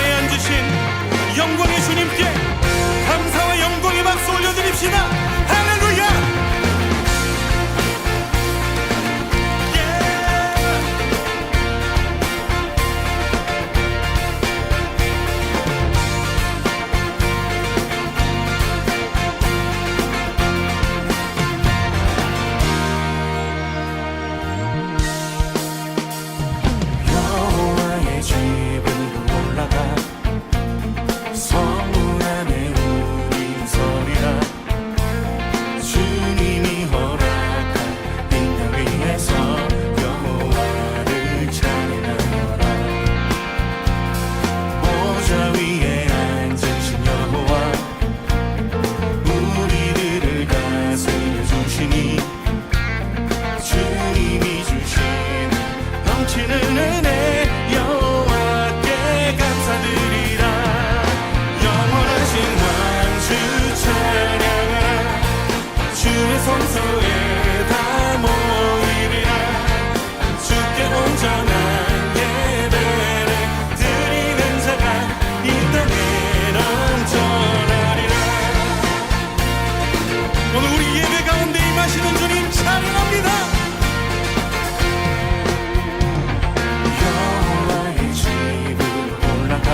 보좌에 앉으신 영광의 주님께 감사와 영광의 박수 올려드립시다. 할렐루야. 성소에 다 모이리라. 주께 온전한 예배를 드리는 자가 이 땅에 넘쳐나리라. 오늘 우리 예배 가운데 임하시는 주님 찬양합니다. 여호와의 집으로 올라가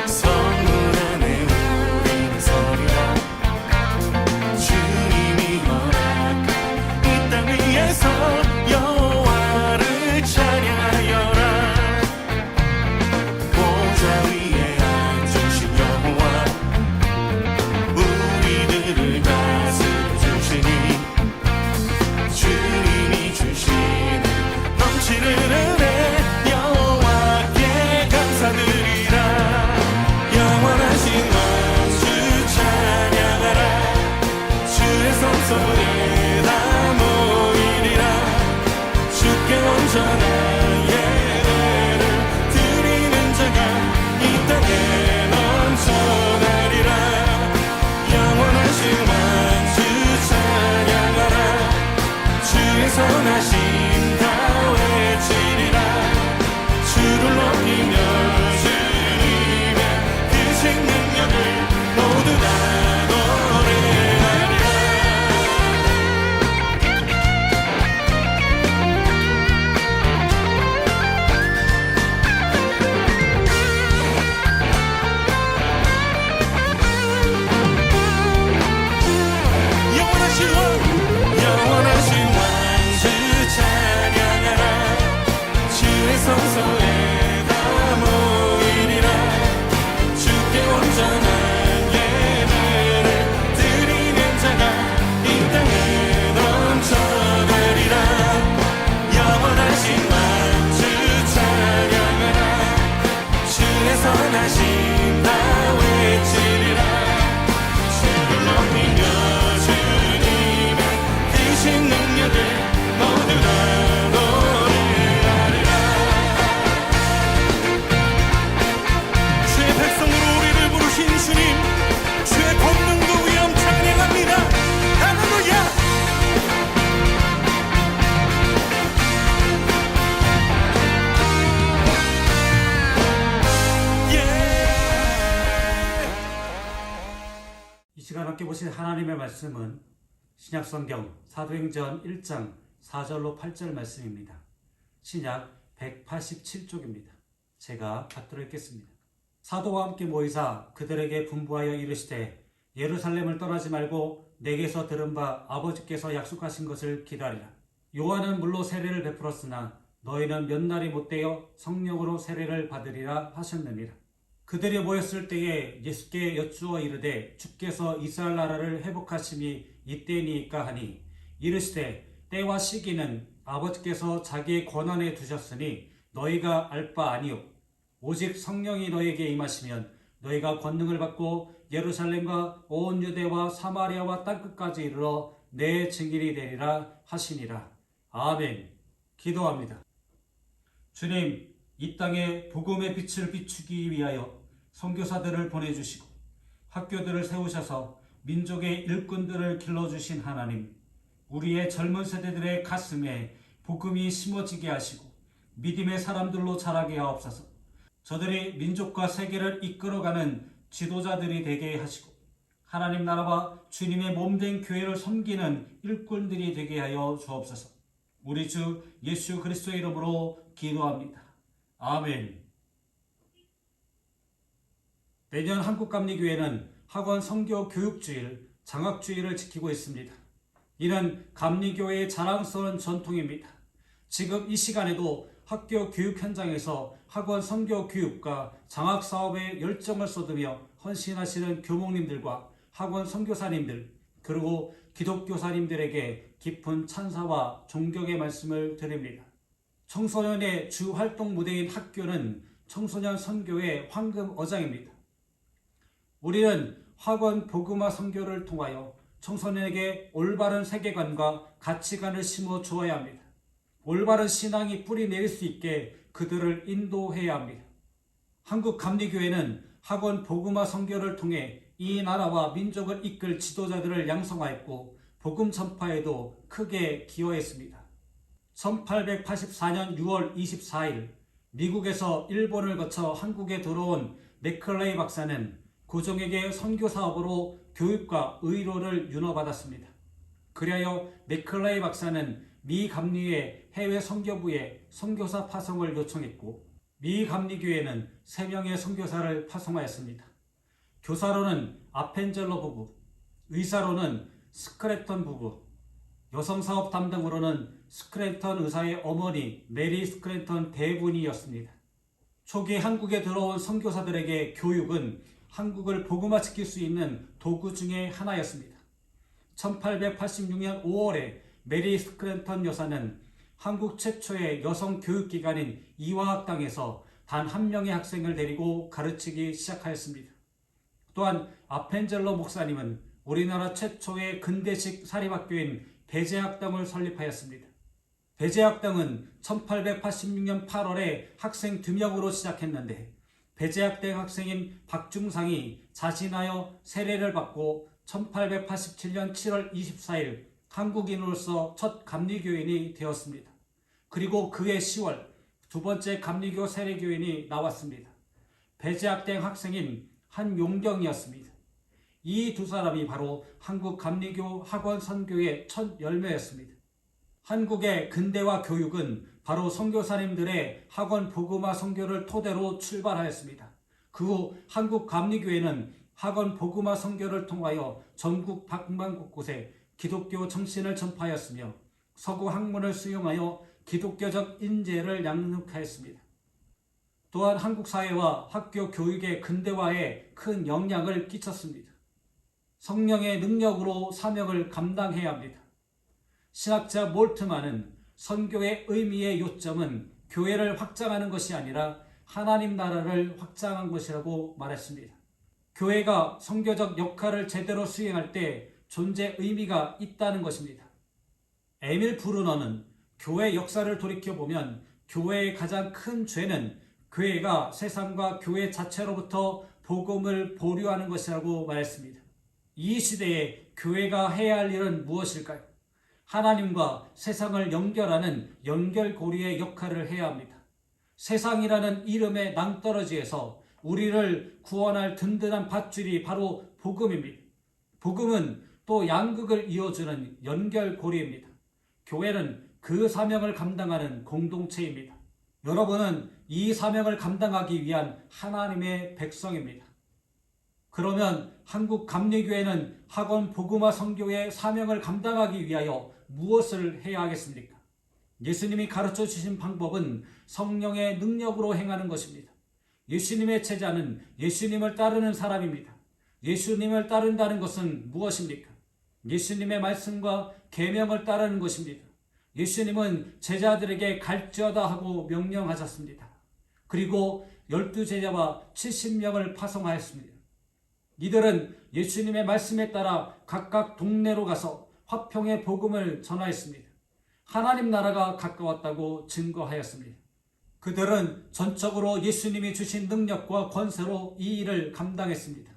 성문 안에 우리는 서리라. 여호와를 찬양하여라. 보좌 위에 앉으신 여호와 우리들을 다스려 주시니 주님이 주시는 넘치는 은혜 여호와께 감사드리라. 영원하신 왕주 찬양하라. 주의 성소에 다 모이리라. 주께 온전한 예배를 드리는 자가 이 땅에 넘쳐나리라. 영원하신 왕주 찬양하라. 주의 선하심 다 외치리라. 주를 높이며 주님의 크신 능력을 모두 다 노래하리라. 영원하신 왕주 찬양하라. 주의 성소에 다 모이리라. 주께 온전한 예배를 드리는 자가 이 땅에 넘쳐나리라. 영원하신 왕주 찬양하라. 주의 선하심 다 외치리라. 주를 높이며 능력을 모두 다 노래하리라. 주의 백성으로 우리를 부르신 주님, 주의 권능도 위엄 찬양합니다. 할렐루야. 이 시간 함께 보신 하나님의 말씀은 신약성경 사도행전 1장 4절로 8절 말씀입니다. 신약 187쪽입니다. 제가 받들어 읽겠습니다. 사도와 함께 모이사 그들에게 분부하여 이르시되 예루살렘을 떠나지 말고 내게서 들은 바 아버지께서 약속하신 것을 기다리라. 요한은 물로 세례를 베풀었으나 너희는 몇 날이 못되어 성령으로 세례를 받으리라 하셨느니라. 그들이 모였을 때에 예수께 여쭈어 이르되 주께서 이스라엘 나라를 회복하심이 이때니까 하니 이르시되 때와 시기는 아버지께서 자기의 권한에 두셨으니 너희가 알 바 아니요 오직 성령이 너희에게 임하시면 너희가 권능을 받고 예루살렘과 온 유대와 사마리아와 땅끝까지 이르러 내 증인이 되리라 하시니라. 아멘. 기도합니다. 주님, 이 땅에 복음의 빛을 비추기 위하여 선교사들을 보내주시고 학교들을 세우셔서 민족의 일꾼들을 길러주신 하나님, 우리의 젊은 세대들의 가슴에 복음이 심어지게 하시고 믿음의 사람들로 자라게 하옵소서. 저들이 민족과 세계를 이끌어가는 지도자들이 되게 하시고 하나님 나라와 주님의 몸된 교회를 섬기는 일꾼들이 되게 하여 주옵소서. 우리 주 예수 그리스도의 이름으로 기도합니다. 아멘. 매년 한국감리교회는 학원 선교 교육주일, 장학주일을 지키고 있습니다. 이는 감리교회의 자랑스러운 전통입니다. 지금 이 시간에도 학교 교육 현장에서 학원 선교 교육과 장학 사업에 열정을 쏟으며 헌신하시는 교목님들과 학원 선교사님들 그리고 기독교사님들에게 깊은 찬사와 존경의 말씀을 드립니다. 청소년의 주 활동 무대인 학교는 청소년 선교의 황금 어장입니다. 우리는 학원 복음화 선교를 통하여 청소년에게 올바른 세계관과 가치관을 심어 주어야 합니다. 올바른 신앙이 뿌리 내릴 수 있게 그들을 인도해야 합니다. 한국감리교회는 학원 복음화 선교를 통해 이 나라와 민족을 이끌 지도자들을 양성하였고 복음 전파에도 크게 기여했습니다. 1884년 6월 24일 미국에서 일본을 거쳐 한국에 들어온 맥클레이 박사는 고종에게 선교 사업으로 교육과 의료를 윤허받았습니다. 그리하여 맥클레이 박사는 미 감리회 해외 선교부에 선교사 파송을 요청했고 미 감리교회는 3명의 선교사를 파송하였습니다. 교사로는 아펜젤로 부부, 의사로는 스크래턴 부부, 여성사업 담당으로는 스크래턴 의사의 어머니 메리 스크래턴 대분이었습니다. 초기 한국에 들어온 선교사들에게 교육은 한국을 복음화시킬 수 있는 도구 중에 하나였습니다. 1886년 5월에 메리 스크래턴 여사는 한국 최초의 여성 교육기관인 이화학당에서 단 1명의 학생을 데리고 가르치기 시작하였습니다. 또한 아펜젤로 목사님은 우리나라 최초의 근대식 사립학교인 배재학당을 설립하였습니다. 배재학당은 1886년 8월에 학생 2명으로 시작했는데 배재학당 학생인 박중상이 자진하여 세례를 받고 1887년 7월 24일 한국인으로서 첫 감리교인이 되었습니다. 그리고 그해 10월 두 번째 감리교 세례교인이 나왔습니다. 배재학당 학생인 한용경이었습니다. 이 두 사람이 바로 한국 감리교 학원 선교의 첫 열매였습니다. 한국의 근대화 교육은 바로 선교사님들의 학원 복음화 선교를 토대로 출발하였습니다. 그 후 한국 감리교회는 학원 복음화 선교를 통하여 전국 방방 곳곳에 기독교 정신을 전파하였으며 서구 학문을 수용하여 기독교적 인재를 양육하였습니다. 또한 한국 사회와 학교 교육의 근대화에 큰 영향을 끼쳤습니다. 성령의 능력으로 사명을 감당해야 합니다. 신학자 몰트만은 선교의 의미의 요점은 교회를 확장하는 것이 아니라 하나님 나라를 확장한 것이라고 말했습니다. 교회가 선교적 역할을 제대로 수행할 때 존재 의미가 있다는 것입니다. 에밀 브루너는 교회 역사를 돌이켜보면 교회의 가장 큰 죄는 교회가 세상과 교회 자체로부터 복음을 보류하는 것이라고 말했습니다. 이 시대에 교회가 해야 할 일은 무엇일까요? 하나님과 세상을 연결하는 연결고리의 역할을 해야 합니다. 세상이라는 이름의 낭떠러지에서 우리를 구원할 든든한 밧줄이 바로 복음입니다. 복음은 또 양극을 이어주는 연결고리입니다. 교회는 그 사명을 감당하는 공동체입니다. 여러분은 이 사명을 감당하기 위한 하나님의 백성입니다. 그러면 한국 감리교회는 학원 복음화 선교의 사명을 감당하기 위하여 무엇을 해야 하겠습니까? 예수님이 가르쳐 주신 방법은 성령의 능력으로 행하는 것입니다. 예수님의 제자는 예수님을 따르는 사람입니다. 예수님을 따른다는 것은 무엇입니까? 예수님의 말씀과 계명을 따르는 것입니다. 예수님은 제자들에게 갈지어다 하고 명령하셨습니다. 그리고 12제자와 70명을 파송하였습니다. 이들은 예수님의 말씀에 따라 각각 동네로 가서 화평의 복음을 전하였습니다. 하나님 나라가 가까웠다고 증거하였습니다. 그들은 전적으로 예수님이 주신 능력과 권세로 이 일을 감당했습니다.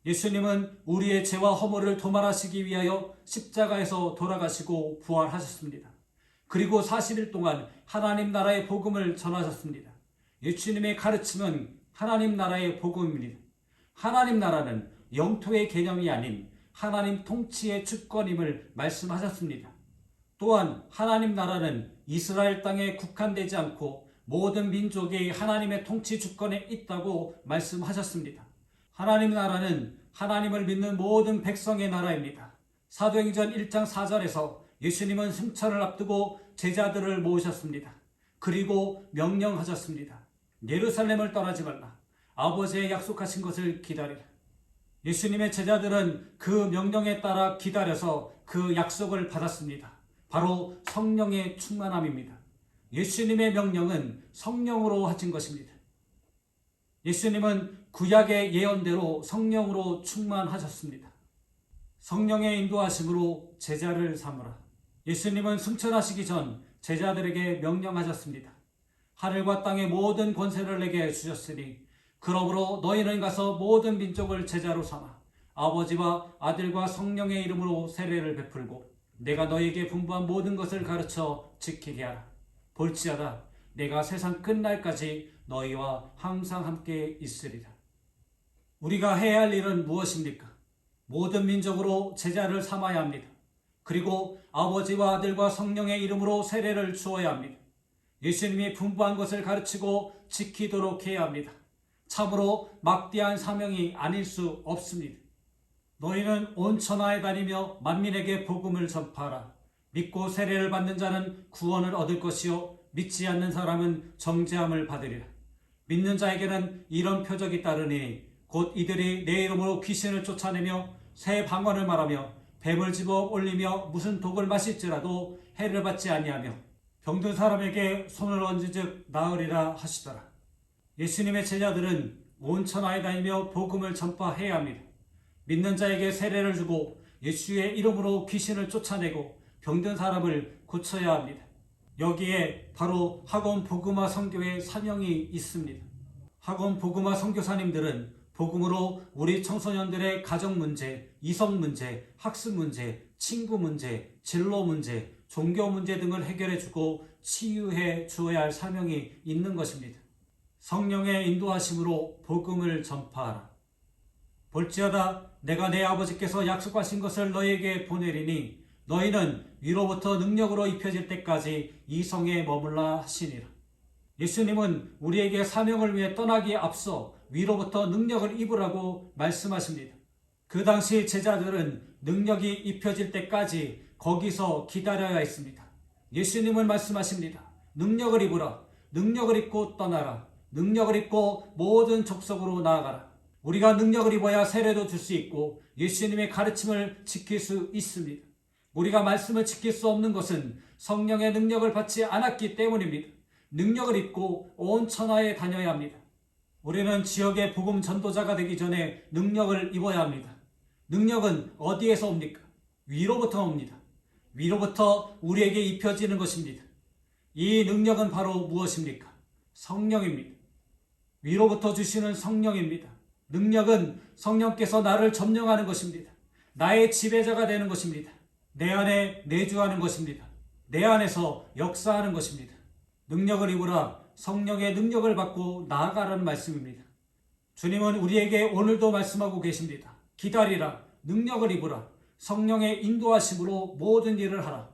예수님은 우리의 죄와 허물을 도말하시기 위하여 십자가에서 돌아가시고 부활하셨습니다. 그리고 40일 동안 하나님 나라의 복음을 전하셨습니다. 예수님의 가르침은 하나님 나라의 복음입니다. 하나님 나라는 영토의 개념이 아닌 하나님 통치의 주권임을 말씀하셨습니다. 또한 하나님 나라는 이스라엘 땅에 국한되지 않고 모든 민족이 하나님의 통치 주권에 있다고 말씀하셨습니다. 하나님 나라는 하나님을 믿는 모든 백성의 나라입니다. 사도행전 1장 4절에서 예수님은 승천을 앞두고 제자들을 모으셨습니다. 그리고 명령하셨습니다. 예루살렘을 떠나지 말라. 아버지의 약속하신 것을 기다리라. 예수님의 제자들은 그 명령에 따라 기다려서 그 약속을 받았습니다. 바로 성령의 충만함입니다. 예수님의 명령은 성령으로 하신 것입니다. 예수님은 구약의 예언대로 성령으로 충만하셨습니다. 성령의 인도하심으로 제자를 삼으라. 예수님은 승천하시기 전 제자들에게 명령하셨습니다. 하늘과 땅의 모든 권세를 내게 주셨으니 그러므로 너희는 가서 모든 민족을 제자로 삼아 아버지와 아들과 성령의 이름으로 세례를 베풀고 내가 너희에게 분부한 모든 것을 가르쳐 지키게 하라. 볼지어다 내가 세상 끝날까지 너희와 항상 함께 있으리라. 우리가 해야 할 일은 무엇입니까? 모든 민족으로 제자를 삼아야 합니다. 그리고 아버지와 아들과 성령의 이름으로 세례를 주어야 합니다. 예수님이 분부한 것을 가르치고 지키도록 해야 합니다. 참으로 막대한 사명이 아닐 수 없습니다. 너희는 온 천하에 다니며 만민에게 복음을 전파하라. 믿고 세례를 받는 자는 구원을 얻을 것이요 믿지 않는 사람은 정죄함을 받으리라. 믿는 자에게는 이런 표적이 따르니 곧 이들이 내 이름으로 귀신을 쫓아내며 새 방언을 말하며 뱀을 집어 올리며 무슨 독을 마실지라도 해를 받지 아니하며 병든 사람에게 손을 얹은즉 나으리라 하시더라. 예수님의 제자들은 온 천하에 다니며 복음을 전파해야 합니다. 믿는 자에게 세례를 주고 예수의 이름으로 귀신을 쫓아내고 병든 사람을 고쳐야 합니다. 여기에 바로 학원 복음화 선교의 사명이 있습니다. 학원 복음화 선교사님들은 복음으로 우리 청소년들의 가정 문제, 이성 문제, 학습 문제, 친구 문제, 진로 문제, 종교 문제 등을 해결해주고 치유해 주어야 할 사명이 있는 것입니다. 성령의 인도하심으로 복음을 전파하라. 볼지어다 내가 내 아버지께서 약속하신 것을 너희에게 보내리니 너희는 위로부터 능력으로 입혀질 때까지 이 성에 머물라 하시니라. 예수님은 우리에게 사명을 위해 떠나기에 앞서 위로부터 능력을 입으라고 말씀하십니다. 그 당시 제자들은 능력이 입혀질 때까지 거기서 기다려야 했습니다. 예수님은 말씀하십니다. 능력을 입으라. 능력을 입고 떠나라. 능력을 입고 모든 족속으로 나아가라. 우리가 능력을 입어야 세례도 줄 수 있고 예수님의 가르침을 지킬 수 있습니다. 우리가 말씀을 지킬 수 없는 것은 성령의 능력을 받지 않았기 때문입니다. 능력을 입고 온 천하에 다녀야 합니다. 우리는 지역의 복음 전도자가 되기 전에 능력을 입어야 합니다. 능력은 어디에서 옵니까? 위로부터 옵니다. 위로부터 우리에게 입혀지는 것입니다. 이 능력은 바로 무엇입니까? 성령입니다. 위로부터 주시는 성령입니다. 능력은 성령께서 나를 점령하는 것입니다. 나의 지배자가 되는 것입니다. 내 안에 내주하는 것입니다. 내 안에서 역사하는 것입니다. 능력을 입으라. 성령의 능력을 받고 나아가라는 말씀입니다. 주님은 우리에게 오늘도 말씀하고 계십니다. 기다리라. 능력을 입으라. 성령의 인도하심으로 모든 일을 하라.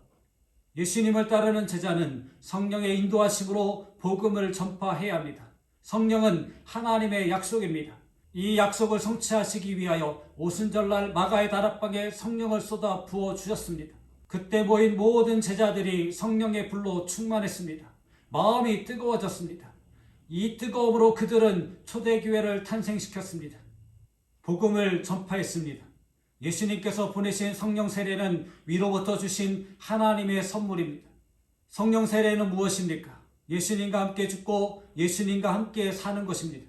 예수님을 따르는 제자는 성령의 인도하심으로 복음을 전파해야 합니다. 성령은 하나님의 약속입니다. 이 약속을 성취하시기 위하여 오순절날 마가의 다락방에 성령을 쏟아 부어주셨습니다. 그때 모인 모든 제자들이 성령의 불로 충만했습니다. 마음이 뜨거워졌습니다. 이 뜨거움으로 그들은 초대교회를 탄생시켰습니다. 복음을 전파했습니다. 예수님께서 보내신 성령 세례는 위로부터 주신 하나님의 선물입니다. 성령 세례는 무엇입니까? 예수님과 함께 죽고 예수님과 함께 사는 것입니다.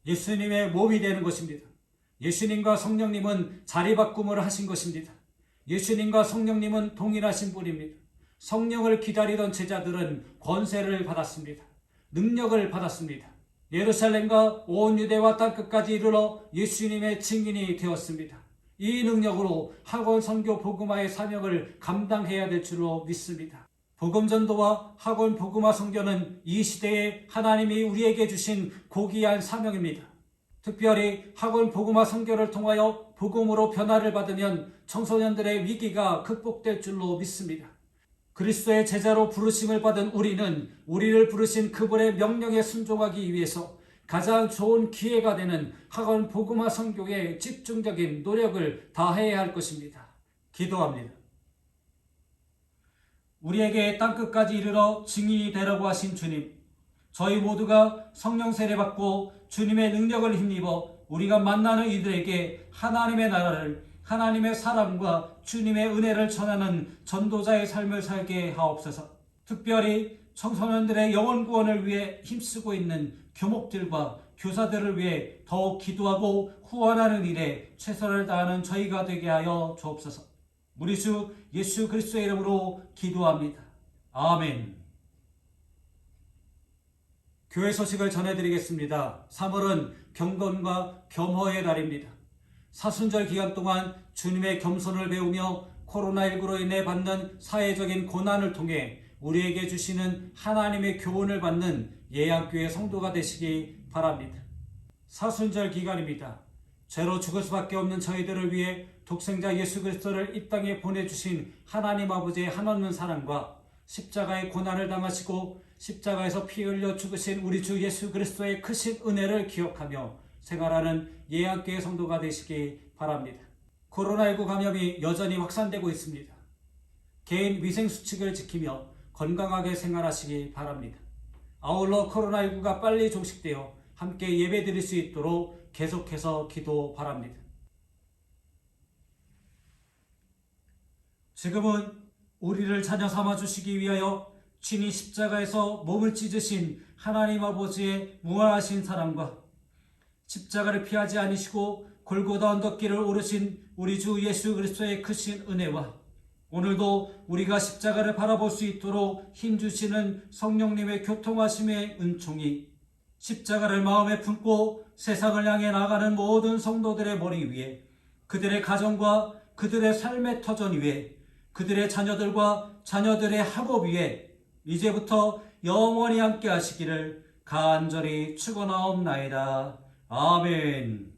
예수님의 몸이 되는 것입니다. 예수님과 성령님은 자리 바꿈을 하신 것입니다. 예수님과 성령님은 동일하신 분입니다. 성령을 기다리던 제자들은 권세를 받았습니다. 능력을 받았습니다. 예루살렘과 온 유대와 땅끝까지 이르러 예수님의 증인이 되었습니다. 이 능력으로 학원 선교 복음화의 사명을 감당해야 될 줄로 믿습니다. 복음전도와 학원 복음화 선교는 이 시대에 하나님이 우리에게 주신 고귀한 사명입니다. 특별히 학원 복음화 선교를 통하여 복음으로 변화를 받으면 청소년들의 위기가 극복될 줄로 믿습니다. 그리스도의 제자로 부르심을 받은 우리는 우리를 부르신 그분의 명령에 순종하기 위해서 가장 좋은 기회가 되는 학원 복음화 선교에 집중적인 노력을 다해야 할 것입니다. 기도합니다. 우리에게 땅끝까지 이르러 증인이 되라고 하신 주님, 저희 모두가 성령 세례받고 주님의 능력을 힘입어 우리가 만나는 이들에게 하나님의 나라를, 하나님의 사랑과 주님의 은혜를 전하는 전도자의 삶을 살게 하옵소서. 특별히 청소년들의 영혼 구원을 위해 힘쓰고 있는 교목들과 교사들을 위해 더욱 기도하고 후원하는 일에 최선을 다하는 저희가 되게 하여 주옵소서. 우리 주 예수 그리스도의 이름으로 기도합니다. 아멘. 교회 소식을 전해드리겠습니다. 3월은 경건과 겸허의 달입니다. 사순절 기간 동안 주님의 겸손을 배우며 코로나19로 인해 받는 사회적인 고난을 통해 우리에게 주시는 하나님의 교훈을 받는 예양교회 성도가 되시기 바랍니다. 사순절 기간입니다. 죄로 죽을 수밖에 없는 저희들을 위해 독생자 예수 그리스도를 이 땅에 보내주신 하나님 아버지의 한없는 사랑과 십자가의 고난을 당하시고 십자가에서 피 흘려 죽으신 우리 주 예수 그리스도의 크신 은혜를 기억하며 생활하는 예양교회 성도가 되시기 바랍니다. 코로나19 감염이 여전히 확산되고 있습니다. 개인 위생수칙을 지키며 건강하게 생활하시기 바랍니다. 아울러 코로나19가 빨리 종식되어 함께 예배드릴 수 있도록 계속해서 기도 바랍니다. 지금은 우리를 자녀 삼아 주시기 위하여 친히 십자가에서 몸을 찢으신 하나님 아버지의 무한하신 사랑과 십자가를 피하지 않으시고 골고다 언덕길을 오르신 우리 주 예수 그리스도의 크신 은혜와 오늘도 우리가 십자가를 바라볼 수 있도록 힘주시는 성령님의 교통하심의 은총이 십자가를 마음에 품고 세상을 향해 나가는 모든 성도들의 머리 위에, 그들의 가정과 그들의 삶의 터전 위에, 그들의 자녀들과 자녀들의 학업 위에 이제부터 영원히 함께 하시기를 간절히 축원하옵나이다. 아멘.